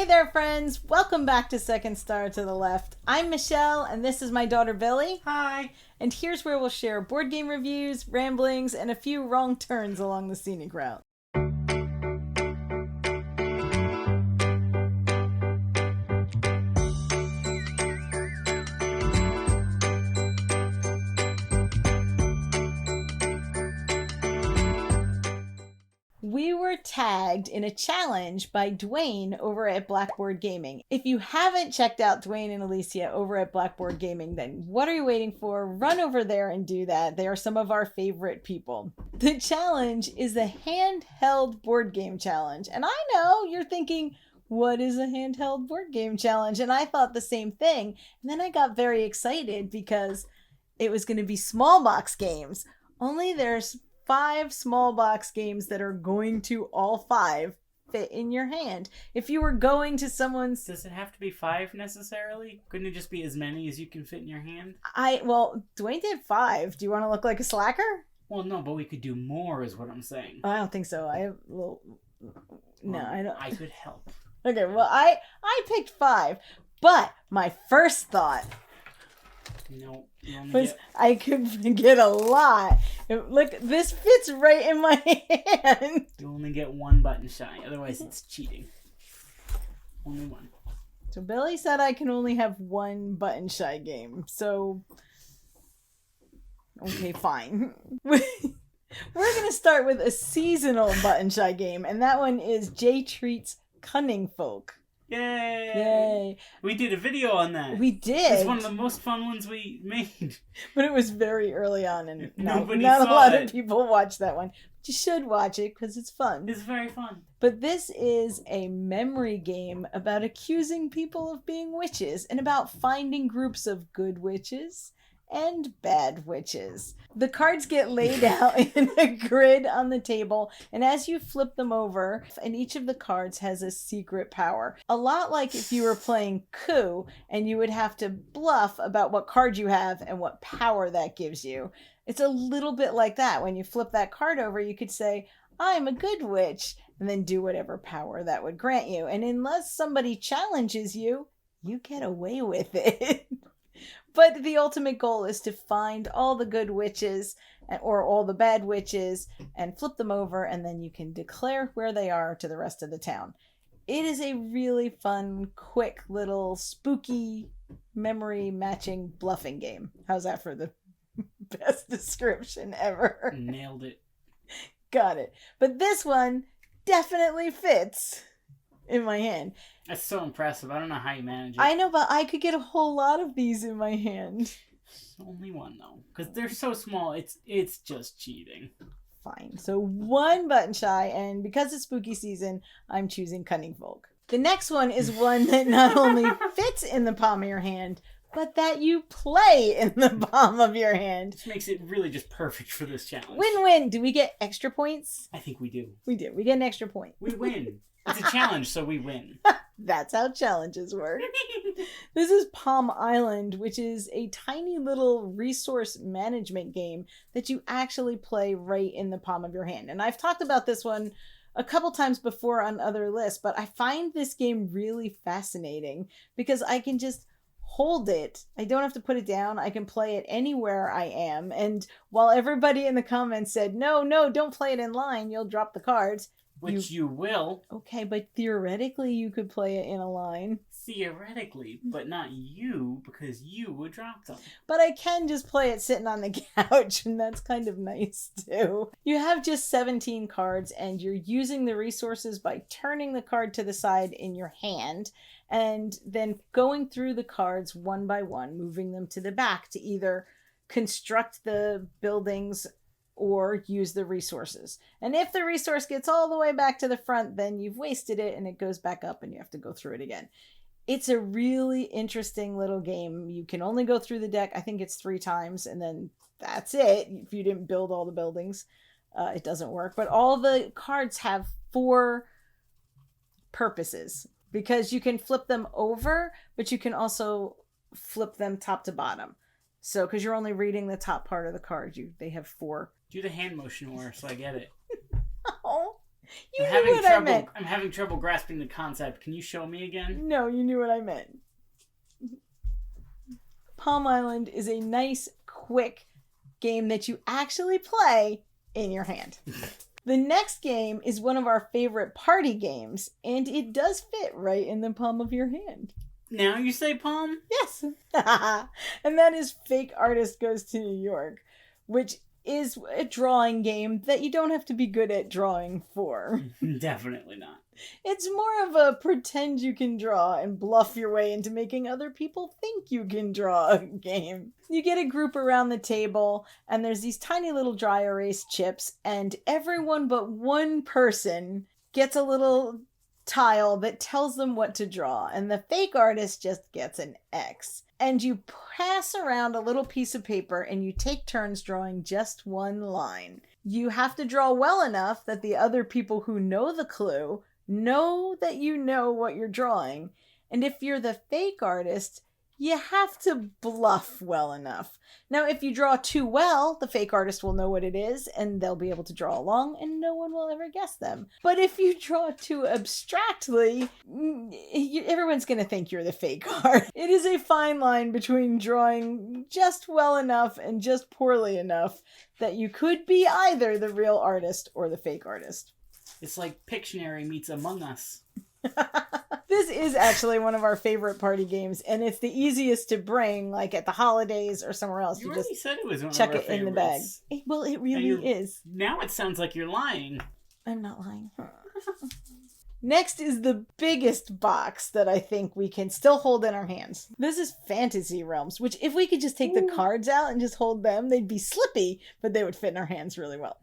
Hey there, friends. Welcome back to Second Star to the Left. I'm Michelle, and this is my daughter, Billie. Hi. And here's where we'll share board game reviews, ramblings, and a few wrong turns along the scenic route. We were tagged in a challenge by Dwayne over at Blackboard Gaming. If you haven't checked out Dwayne and Alicia over at Blackboard Gaming, then what are you waiting for? Run over there and do that. They are some of our favorite people. The challenge is the Handheld Board Game Challenge. And I know you're thinking, what is a handheld board game challenge? And I thought the same thing. And then I got very excited because it was going to be small box games. Only there's 5 small box games that are going to all 5 fit in your hand. If you were going to someone's... Does it have to be 5 necessarily? Couldn't it just be as many as you can fit in your hand? Well, Dwayne did 5. Do you want to look like a slacker? Well, no, but we could do more is what I'm saying. I don't think so. I don't. I could help. Okay, well, I picked 5. But my first thought... No, I could get a lot. Look, this fits right in my hand. You only get 1 button shy, otherwise it's cheating. Only 1. So Billie said I can only have 1 button shy game. So, okay, fine. We're going to start with a seasonal button shy game, and that one is J Treat's Cunning Folk. Yay! Yay! We did a video on that. We did. It's one of the most fun ones we made. But it was very early on, and not a saw lot it. of people watched that one. But you should watch it because it's fun. It's very fun. But this is a memory game about accusing people of being witches and about finding groups of good witches and bad witches. The cards get laid out in a grid on the table, and as you flip them over, and each of the cards has a secret power. A lot like if you were playing Coup, and you would have to bluff about what card you have and what power that gives you. It's a little bit like that. When you flip that card over, you could say, I'm a good witch, and then do whatever power that would grant you. And unless somebody challenges you, you get away with it. But the ultimate goal is to find all the good witches or all the bad witches and flip them over, and then you can declare where they are to the rest of the town. It is a really fun, quick, little spooky memory matching bluffing game. How's that for the best description ever? Nailed it. Got it. But this one definitely fits in my hand. That's so impressive. I don't know how you manage it. I know, but I could get a whole lot of these in my hand. Only 1 though, because they're so small. It's just cheating. Fine. So 1 button shy, and because it's spooky season, I'm choosing Cunning Folk. The next one is one that not only fits in the palm of your hand, but that you play in the palm of your hand. This makes it really just perfect for this challenge. Win-win. Do we get extra points? I think we do. We do. We get an extra point. We win. It's a challenge, so we win. That's how challenges work. This is Palm Island, which is a tiny little resource management game that you actually play right in the palm of your hand. And I've talked about this one a couple times before on other lists, but I find this game really fascinating because I can just hold it. I don't have to put it down. I can play it anywhere I am. And while everybody in the comments said, no, don't play it in line, you'll drop the cards. Which you will. Okay, but theoretically you could play it in a line. Theoretically, but not you, because you would drop them. But I can just play it sitting on the couch, and that's kind of nice too. You have just 17 cards, and you're using the resources by turning the card to the side in your hand, and then going through the cards one by one, moving them to the back to either construct the buildings or use the resources. And if the resource gets all the way back to the front, then you've wasted it and it goes back up and you have to go through it again. It's a really interesting little game. You can only go through the deck, I think it's 3 times, and then that's it. If you didn't build all the buildings, it doesn't work. But all the cards have 4 purposes because you can flip them over, but you can also flip them top to bottom. So, because you're only reading the top part of the card, they have 4. Do the hand motion more so I get it. Oh, You knew what I meant. I'm having trouble grasping the concept. Can you show me again? No, you knew what I meant. Palm Island is a nice, quick game that you actually play in your hand. The next game is one of our favorite party games, and it does fit right in the palm of your hand. Now you say palm? Yes. And that is Fake Artist Goes to New York, which is a drawing game that you don't have to be good at drawing for. Definitely not. It's more of a pretend you can draw and bluff your way into making other people think you can draw game. You get a group around the table, and there's these tiny little dry erase chips, and everyone but one person gets a little tile that tells them what to draw, and the fake artist just gets an X. And you pass around a little piece of paper and you take turns drawing just one line. You have to draw well enough that the other people who know the clue know that you know what you're drawing. And if you're the fake artist, you have to bluff well enough. Now, if you draw too well, the fake artist will know what it is and they'll be able to draw along and no one will ever guess them. But if you draw too abstractly, everyone's going to think you're the fake art. It is a fine line between drawing just well enough and just poorly enough that you could be either the real artist or the fake artist. It's like Pictionary meets Among Us. This is actually one of our favorite party games, and it's the easiest to bring, like at the holidays or somewhere else. You just already said it was one chuck of our it in the bag. favorites. Well, it really is. Now it sounds like you're lying. I'm not lying. Next is the biggest box that I think we can still hold in our hands. This is Fantasy Realms, which if we could just take the cards out and just hold them, they'd be slippy, but they would fit in our hands really well.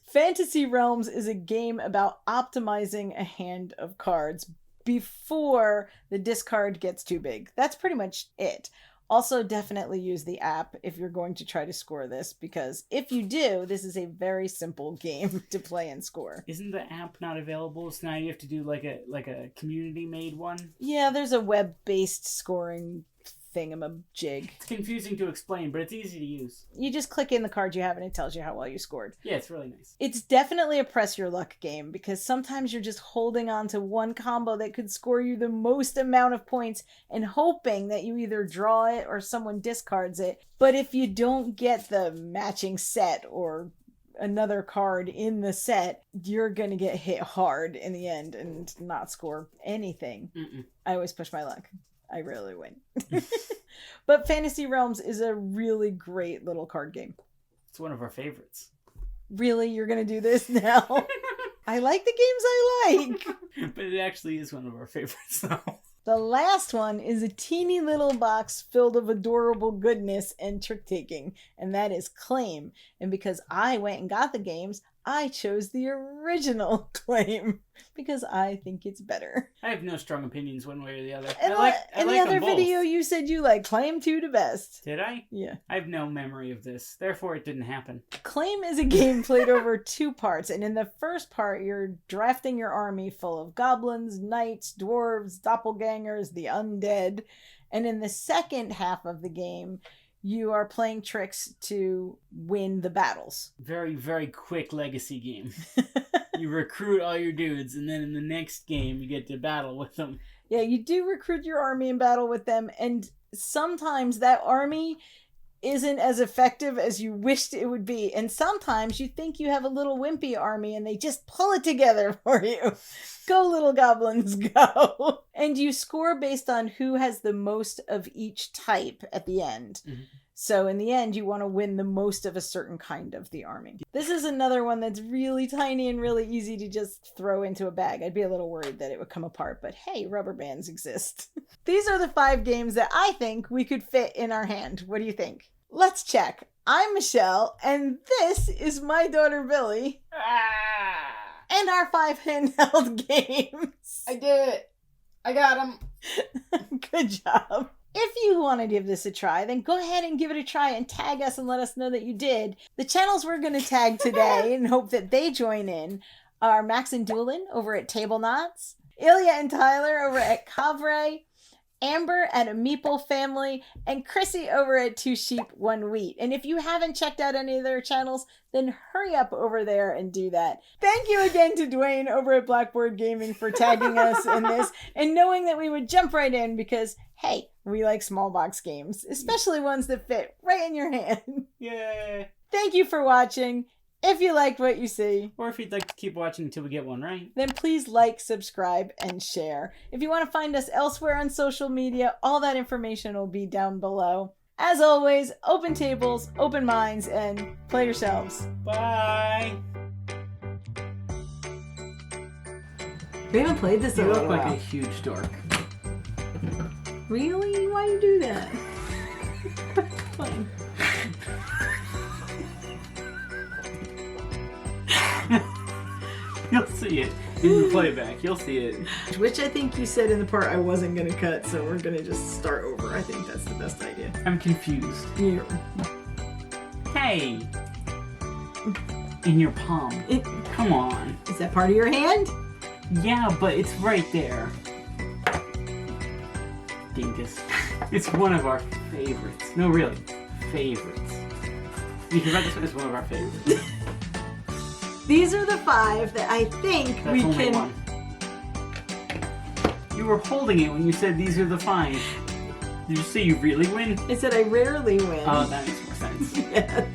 Fantasy Realms is a game about optimizing a hand of cards before the discard gets too big. That's pretty much it. Also, definitely use the app if you're going to try to score this, because if you do, this is a very simple game to play and score. Isn't the app not available? So now you have to do like a community-made one? Yeah, there's a web-based scoring thingamajig. It's confusing to explain, but it's easy to use. You just click in the card you have and it tells you how well you scored. Yeah, it's really nice. It's definitely a press your luck game, because sometimes you're just holding on to one combo that could score you the most amount of points and hoping that you either draw it or someone discards it. But if you don't get the matching set or another card in the set, you're gonna get hit hard in the end and not score anything. I always push my luck. I rarely win. But Fantasy Realms is a really great little card game. It's one of our favorites. Really? You're going to do this now? I like the games I like. But it actually is one of our favorites, though. The last one is a teeny little box filled of adorable goodness and trick-taking, and that is Claim. And because I went and got the games, I chose the original Claim because I think it's better. I have no strong opinions one way or the other. And in the other video, you said you like Claim 2 the best. Did I? Yeah. I have no memory of this. Therefore, it didn't happen. Claim is a game played over 2 parts. And in the first part, you're drafting your army full of goblins, knights, dwarves, doppelgangers, the undead. And in the second half of the game, you are playing tricks to win the battles. Very, very quick legacy game. You recruit all your dudes, and then in the next game, you get to battle with them. Yeah, you do recruit your army and battle with them, and sometimes that army isn't as effective as you wished it would be. And sometimes you think you have a little wimpy army, and they just pull it together for you. Go, little goblins, go. And you score based on who has the most of each type at the end. Mm-hmm. So in the end, you want to win the most of a certain kind of the army. This is another one that's really tiny and really easy to just throw into a bag. I'd be a little worried that it would come apart, but hey, rubber bands exist. These are the 5 games that I think we could fit in our hand. What do you think? Let's check. I'm Michelle, and this is my daughter, Billie. And our 5 handheld games. I did it. I got them. Good job. If you want to give this a try, then go ahead and give it a try and tag us and let us know that you did. The channels we're going to tag today and hope that they join in are Max and Doolin over at Table Knots, Ilya and Tylor over at Cavre, Amber at A Meeple Family, and Krissy over at Two Sheep, One Wheat. And if you haven't checked out any of their channels, then hurry up over there and do that. Thank you again to Dwayne over at Blackboard Gaming for tagging us in this and knowing that we would jump right in because, hey, we like small box games, especially ones that fit right in your hand. Yay! Thank you for watching. If you liked what you see, Or if you'd like to keep watching until we get one right. then please like, subscribe, and share. If you want to find us elsewhere on social media, all that information will be down below. As always, open tables, open minds, and play yourselves. Bye! We haven't played this in You a look like while. a huge dork. Really? Why do you do that? Fine. You'll see it in the playback. You'll see it. Which I think you said in the part I wasn't going to cut, so we're going to just start over. I think that's the best idea. I'm confused. You. Hey! In your palm. Come on. Is that part of your hand? Yeah, but it's right there. Dingus. It's one of our favorites. No, really. Favorites. You can write this one as one of our favorites. These are the 5 that I think That's we only can... one. You were holding it when you said these are the 5. Did you say you really win? I said I rarely win. Oh, that makes more sense. Yeah.